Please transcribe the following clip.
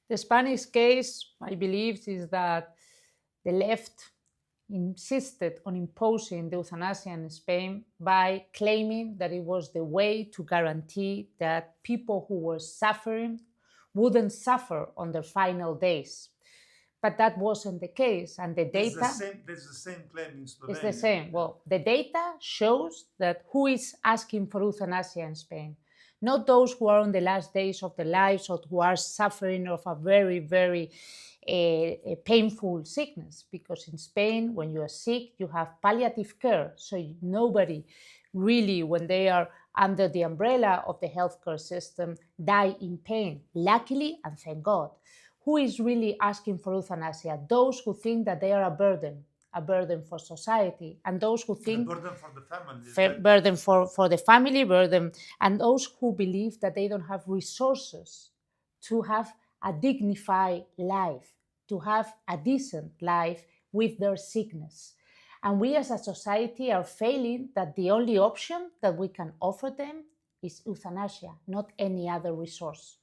The Spanish case, I believe, is that the left insisted on imposing the euthanasia in Spain by claiming that it was the way to guarantee that people who were suffering wouldn't suffer on their final days. But that wasn't the case, and the data... There's the same claim in Slovenia. It's the same. Well, the data shows that who is asking for euthanasia in Spain? Not those who are on the last days of their lives or who are suffering of a very, very painful sickness. Because in Spain, when you are sick, you have palliative care. So nobody really, when they are under the umbrella of the healthcare system, die in pain. Luckily, and thank God. Who is really asking for euthanasia? Those who think that they are a burden for society, and those who think... A burden for the family. Burden for the family, burden, and those who believe that they don't have resources to have a dignified life, to have a decent life with their sickness. And we as a society are failing that the only option that we can offer them is euthanasia, not any other resource.